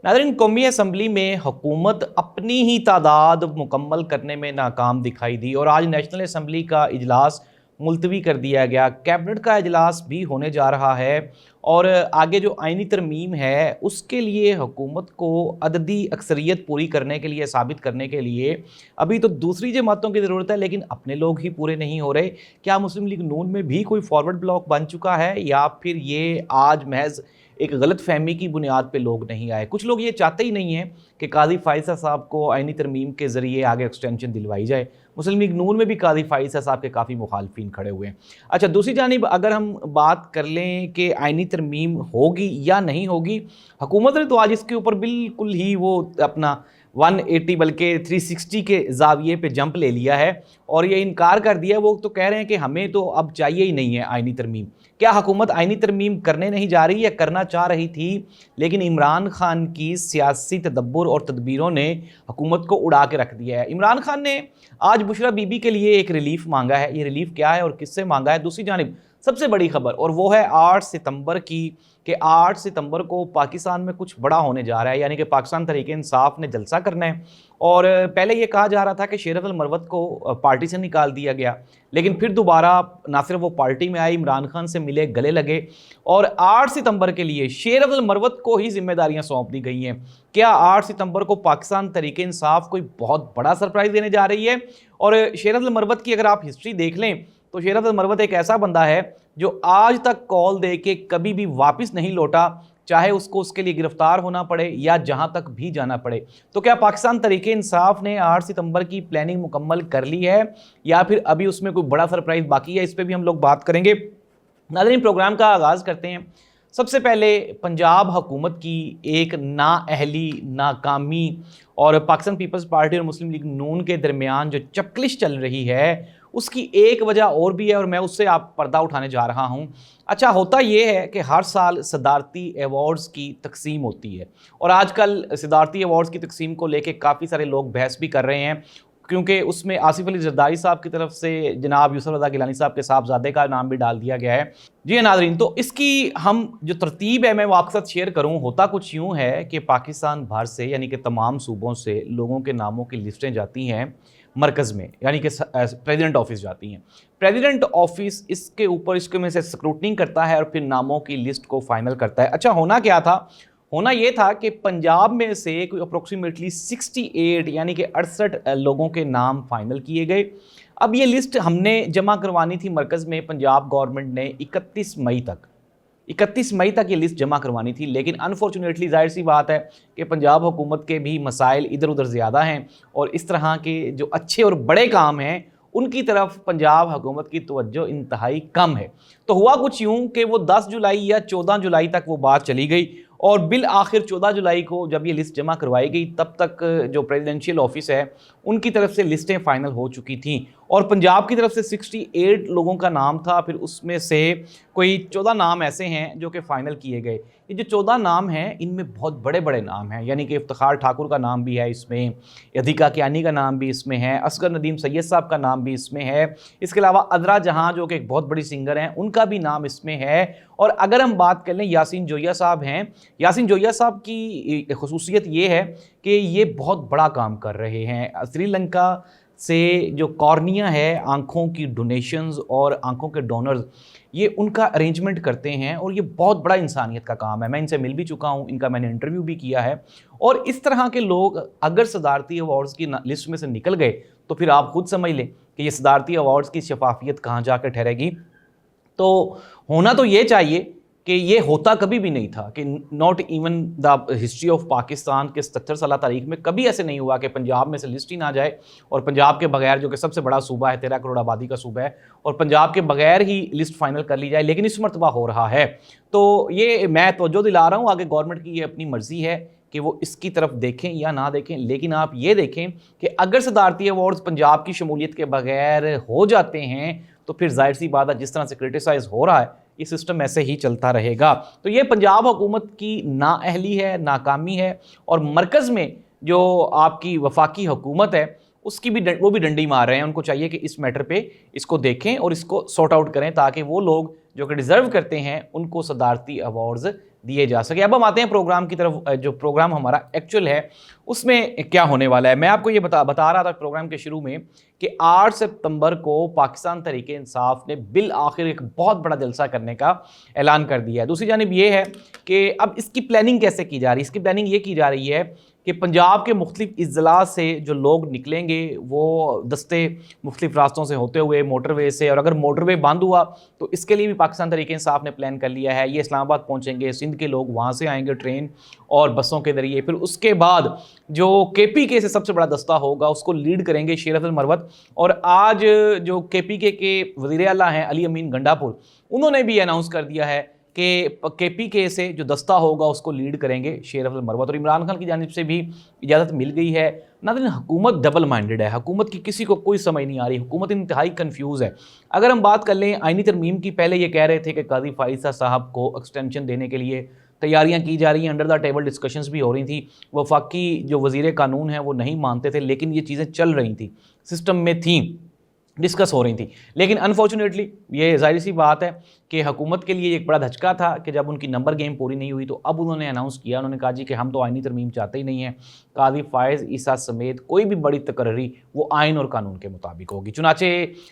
नाज़रीन, कौमी असम्बली में हुकूमत अपनी ही तादाद मुकम्मल करने में नाकाम दिखाई दी और आज नेशनल असम्बली का इजलास मुलतवी कर दिया गया। कैबिनेट का इजलास भी होने जा रहा है और आगे जो आइनी तरमीम है उसके लिए हुकूमत को अददी अक्सरियत पूरी करने के लिए, साबित करने के लिए अभी तो दूसरी जमातों की ज़रूरत है, लेकिन अपने लोग ही पूरे नहीं हो रहे। क्या मुस्लिम लीग नून में भी कोई फॉरवर्ड ब्लॉक बन चुका है या फिर ये आज महज एक गलत फहमी की बुनियाद पे लोग नहीं आए? कुछ लोग ये चाहते ही नहीं हैं कि काजी फाइज़ साहब को आइनी तरमीम के ज़रिए आगे एक्सटेंशन दिलवाई जाए। मुस्लिम लीग नून में भी काजी फाइज़ साहब के काफ़ी मुखालफिन खड़े हुए हैं। अच्छा, दूसरी जानिब अगर हम बात कर लें कि आइनी तरमीम होगी या नहीं होगी, हुकूमत ने तो आज इसके ऊपर बिल्कुल ही वो अपना 180 बल्कि 360 के ज़ाविये पे जंप ले लिया है और ये इनकार कर दिया। वो तो कह रहे हैं कि हमें तो अब चाहिए ही नहीं है आइनी तरमीम। क्या हुकूमत आइनी तरमीम करने नहीं जा रही, या करना चाह रही थी, लेकिन इमरान खान की सियासी तदब्बुर और तदबीरों ने हुकूमत को उड़ा के रख दिया है। इमरान खान ने आज बुशरा बीबी के लिए एक रिलीफ मांगा है। ये रिलीफ क्या है और किससे मांगा है? दूसरी जानिब सबसे बड़ी खबर, और वो है 8 सितंबर की, कि 8 सितंबर को पाकिस्तान में कुछ बड़ा होने जा रहा है, यानी कि पाकिस्तान तहरीक इंसाफ ने जलसा करना है। और पहले ये कहा जा रहा था कि शेर अफजल मरवत को पार्टी से निकाल दिया गया, लेकिन फिर दोबारा ना सिर्फ वो पार्टी में आए, इमरान खान से मिले, गले लगे और 8 सितंबर के लिए शेर अफजल मरवत को ही जिम्मेदारियां सौंप दी गई हैं। क्या 8 सितंबर को पाकिस्तान तहरीक इंसाफ कोई बहुत बड़ा सरप्राइज़ देने जा रही है? और शेर अफजल मरवत की अगर आप हिस्ट्री देख लें तो शेर अफजल मरवत एक ऐसा बंदा है जो आज तक कॉल दे के कभी भी वापस नहीं लौटा, चाहे उसको उसके लिए गिरफ्तार होना पड़े या जहां तक भी जाना पड़े। तो क्या पाकिस्तान तहरीक इंसाफ ने 8 सितंबर की प्लानिंग मुकम्मल कर ली है या फिर अभी उसमें कोई बड़ा सरप्राइज बाकी है? इस पर भी हम लोग बात करेंगे। नाज़रीन, प्रोग्राम का आगाज़ करते हैं। सबसे पहले पंजाब हुकूमत की एक नाअहली, नाकामी और पाकिस्तान पीपल्स पार्टी और मुस्लिम लीग नून के दरमियान जो चक्लिश चल रही है उसकी एक वजह और भी है और मैं उससे आप पर्दा उठाने जा रहा हूं। अच्छा, होता यह है कि हर साल सदारती अवार्ड्स की तकसीम होती है और आजकल सदारती अवार्ड्स की तकसीम को लेके काफ़ी सारे लोग बहस भी कर रहे हैं, क्योंकि उसमें आसिफ अली जरदारी साहब की तरफ से जनाब यूसुफ रज़ा गिलानी साहब के साहबजादे का नाम भी डाल दिया गया है। जी नाज़रीन, तो इसकी हम जो तरतीब है मैं वो आपके साथ शेयर करूं। होता कुछ यूँ है कि पाकिस्तान भर से, यानी कि तमाम सूबों से लोगों के नामों की लिस्टें जाती हैं मरकज़ में, यानी कि प्रेसिडेंट ऑफिस जाती हैं। प्रेसिडेंट ऑफिस इसके ऊपर इसके में से स्क्रूटनिंग करता है और फिर नामों की लिस्ट को फाइनल करता है। अच्छा, होना क्या था? होना ये था कि पंजाब में से कोई अप्रोक्सीमेटली 68 यानी कि 68 लोगों के नाम फाइनल किए गए। अब ये लिस्ट हमने जमा करवानी थी मरकज़ में, पंजाब गवर्नमेंट ने 31 मई तक ये लिस्ट जमा करवानी थी, लेकिन अनफॉर्चुनेटली जाहिर सी बात है कि पंजाब हुकूमत के भी मसाइल इधर उधर ज़्यादा हैं और इस तरह के जो अच्छे और बड़े काम हैं उनकी तरफ पंजाब हुकूमत की तवज्जो इंतहाई कम है। तो हुआ कुछ यूँ कि वो 10 जुलाई या 14 जुलाई तक वो बात चली गई और बिल आखिर 14 जुलाई को जब ये लिस्ट जमा करवाई गई तब तक जो प्रेसिडेंशियल ऑफिस है उनकी तरफ से लिस्टें फाइनल हो चुकी थीं और पंजाब की तरफ से 68 लोगों का नाम था। फिर उसमें से कोई 14 नाम ऐसे हैं जो कि फ़ाइनल किए गए। ये जो 14 नाम हैं इनमें बहुत बड़े बड़े नाम हैं, यानी कि इफ्तिखार ठाकुर का नाम भी है इसमें, यदिका कियानी का नाम भी इसमें है, असगर नदीम सैयद साहब का नाम भी इसमें है, इसके अलावा अदरा जहाँ जो कि एक बहुत बड़ी सिंगर हैं उनका भी नाम इसमें है। और अगर हम बात कर लें यासीन जोया साहब हैं, यासीन जोया साहब की खसूसियत ये है कि ये बहुत बड़ा काम कर रहे हैं। श्रीलंका से जो कॉर्निया है, आँखों की डोनेशंस और आँखों के डोनर्स, ये उनका अरेंजमेंट करते हैं और ये बहुत बड़ा इंसानियत का काम है। मैं इनसे मिल भी चुका हूँ, इनका मैंने इंटरव्यू भी किया है। और इस तरह के लोग अगर सदारती अवार्ड्स की लिस्ट में से निकल गए तो फिर आप खुद समझ लें कि ये सदारती अवार्ड्स की शफाफियत कहाँ जाकर ठहरेगी। तो होना तो ये चाहिए कि ये होता कभी भी नहीं था कि not even the history of Pakistan के 77 साल तारीख में कभी ऐसे नहीं हुआ कि पंजाब में से लिस्ट ही ना जाए और पंजाब के बगैर, जो कि सबसे बड़ा सूबा है, 13 करोड़ आबादी का सूबा है, और पंजाब के बगैर ही लिस्ट फाइनल कर ली जाए। लेकिन इस मरतबा हो रहा है। तो ये मैं तवज्जो दिला रहा हूँ, आगे गवर्नमेंट की ये अपनी मर्जी है कि वो इसकी तरफ देखें या ना देखें, लेकिन आप ये देखें कि अगर सदारती अवार्ड्स पंजाब की शमूलियत के बगैर हो जाते हैं तो फिर जाहिर सी बात है जिस तरह से क्रिटिसाइज़ हो रहा है ये सिस्टम ऐसे ही चलता रहेगा। तो ये पंजाब हुकूमत की नाअहली है, नाकामी है और मरकज़ में जो आपकी वफाकी हुकूमत है उसकी भी वो भी डंडी मार रहे हैं। उनको चाहिए कि इस मैटर पे इसको देखें और इसको सॉर्ट आउट करें ताकि वो लोग जो कि डिज़र्व करते हैं उनको सदारती अवार्ड्स दिए जा सके। अब हम आते हैं प्रोग्राम की तरफ। जो प्रोग्राम हमारा एक्चुअल है उसमें क्या होने वाला है, मैं आपको ये बता रहा था प्रोग्राम के शुरू में कि 8 सितंबर को पाकिस्तान तहरीक इंसाफ ने बिल आखिर एक बहुत बड़ा जलसा करने का ऐलान कर दिया है। दूसरी जानिब ये है कि अब इसकी प्लानिंग कैसे की जा रही है। इसकी प्लानिंग ये की जा रही है कि पंजाब के मुख्तलिफ अजला से जो लोग निकलेंगे वो दस्ते मुख्तलिफ रास्तों से होते हुए मोटरवे से, और अगर मोटरवे बंद हुआ तो इसके लिए भी पाकिस्तान तहरीक इंसाफ ने प्लान कर लिया है। ये इस्लामाबाद पहुंचेंगे, सिंध के लोग वहाँ से आएंगे ट्रेन और बसों के ज़रिए। फिर उसके बाद जो KPK से सबसे बड़ा दस्ता होगा उसको लीड करेंगे शेर अफजल मरवत। और आज जो KPK के वज़ीर आला हैं अली अमीन गंडापुर, उन्होंने भी अनाउंस कर दिया है कि KPK से जो दस्ता होगा उसको लीड करेंगे शेर अफजल मरवत। और इमरान खान की जानिब से भी इजाज़त मिल गई है। नाज़रीन, हुकूमत डबल माइंडेड है, हुकूमत की किसी को कोई समझ नहीं आ रही, हुकूमत इंतहाई कन्फ्यूज़ है। अगर हम बात कर लें आइनी तरमीम की, पहले ये कह रहे थे कि काजी फाइज़ साहब को एक्सटेंशन देने के लिए तैयारियां की जा रही हैं, अंडर द टेबल डिस्कशंस भी हो रही थी। वफाकी जो वज़ीर कानून हैं वो नहीं मानते थे, लेकिन ये चीज़ें चल रही थी, सिस्टम में थी, डिस्कस हो रही थी। लेकिन अनफॉर्चुनेटली ये ज़ाहिर सी बात है कि हुकूमत के लिए एक बड़ा धचका था कि जब उनकी नंबर गेम पूरी नहीं हुई तो अब उन्होंने अनाउंस किया, उन्होंने कहा जी कि हम तो आइनी तरमीम चाहते ही नहीं हैं, काजी फायज़ ईसा समेत कोई भी बड़ी तकर्री वो आइन और कानून के मुताबिक होगी। चुनाचे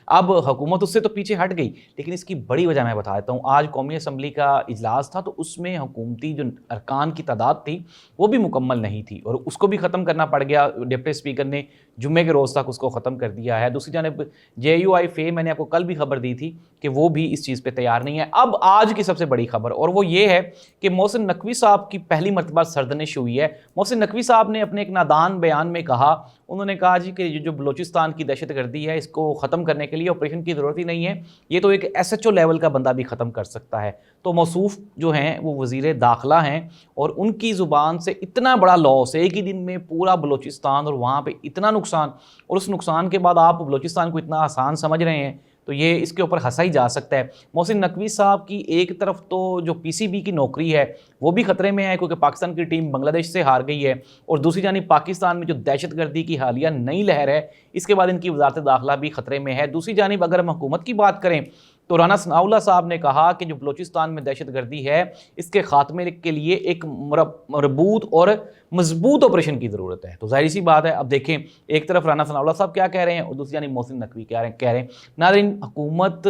अब हुकूमत उससे तो पीछे हट गई, लेकिन इसकी बड़ी वजह मैं बता देता हूँ। आज कौमी असम्बली का इजलास था तो उसमें हुकूमती जो अरकान की तादाद थी वो भी मुकम्मल नहीं थी और उसको भी ख़त्म करना पड़ गया। डिप्टी स्पीकर ने जुम्मे के रोज़ तक उसको ख़त्म कर दिया है। दूसरी जानब JUI फे, मैंने आपको कल भी खबर दी थी कि वो भी इस चीज़ पे तैयार नहीं है। अब आज की सबसे बड़ी खबर, और वो ये है कि मोहसिन नकवी साहब की पहली मरतबा सरदनिश हुई है। मोहसिन नकवी साहब ने अपने एक नादान बयान में कहा, उन्होंने कहा जी कि जो बलोचिस्तान की दहशतगर्दी है इसको ख़त्म करने के लिए ऑपरेशन की ज़रूरत ही नहीं है, ये तो एक SHO लेवल का बंदा भी ख़त्म कर सकता है। तो मौसूफ जो हैं वो वज़ीर दाखिला हैं और उनकी ज़ुबान से इतना बड़ा लॉस, एक ही दिन में पूरा बलोचिस्तान और वहाँ पर इतना नुकसान, और उस नुकसान के बाद आप बलोचिस्तान को इतना आसान समझ रहे हैं, तो ये इसके ऊपर हंसा ही जा सकता है। मोहसिन नकवी साहब की एक तरफ तो जो PCB की नौकरी है वो भी ख़तरे में है क्योंकि पाकिस्तान की टीम बांग्लादेश से हार गई है, और दूसरी जानिब पाकिस्तान में जो दहशतगर्दी की हालिया नई लहर है इसके बाद इनकी वज़ारत दाखिला भी ख़तरे में है। दूसरी जानिब अगर हम हुकूमत की बात करें तो राना सनाउल्लाह साहब ने कहा कि जो बलोचिस्तान में दहशतगर्दी है इसके खात्मे के लिए एक मरबूत और मजबूत ऑपरेशन की ज़रूरत है। तो जाहिर सी बात है, अब देखें एक तरफ राना सनाउल्लाह साहब क्या कह रहे हैं और दूसरी जानिब मोहसिन नकवी क्या कह रहे हैं। नाज़रीन, हुकूमत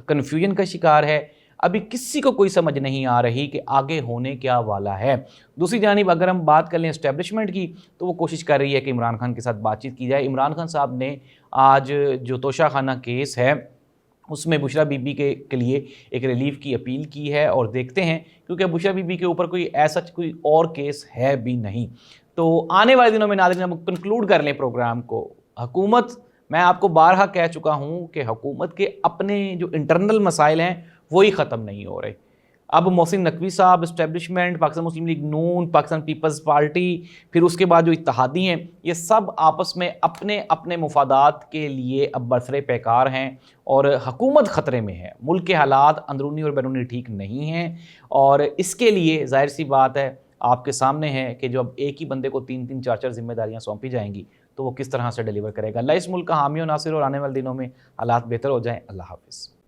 कन्फ्यूजन का शिकार है, अभी किसी को कोई समझ नहीं आ रही कि आगे होने क्या वाला है। दूसरी जानिब अगर हम बात कर लें इस्टेब्लिशमेंट की तो वो कोशिश कर रही है कि इमरान खान के साथ बातचीत की जाए। इमरान खान साहब ने आज जो तोशाखाना केस है उसमें बुशरा बीबी के लिए एक रिलीफ की अपील की है, और देखते हैं क्योंकि बुशरा बीबी के ऊपर कोई ऐसा कोई और केस है भी नहीं। तो आने वाले दिनों में नाज़रीन हम कंक्लूड कर लें प्रोग्राम को। हुकूमत, मैं आपको बारहा कह चुका हूँ कि हुकूमत के अपने जो इंटरनल मसाइल हैं वही ख़त्म नहीं हो रहे। अब मोहसिन नकवी साहब, इस्टेब्लिशमेंट, पाकिस्तान मुस्लिम लीग नून, पाकिस्तान पीपल्स पार्टी, फिर उसके बाद जो इत्तेहादी हैं, ये सब आपस में अपने अपने मुफादात के लिए अब बरसरे पैकार हैं और हुकूमत ख़तरे में है। मुल्क के हालात अंदरूनी और बैरूनी ठीक नहीं हैं, और इसके लिए ज़ाहिर सी बात है आपके सामने है कि जो अब एक ही बंदे को 3-3, 4-4 जिम्मेदारियाँ सौंपी जाएंगी तो वो किस तरह से डिलीवर करेगा। अल्लाह इस मुल्क का हामी और नासिर, और आने वाले दिनों में हालात बेहतर हो जाएँ। अल्लाह हाफ़िज़।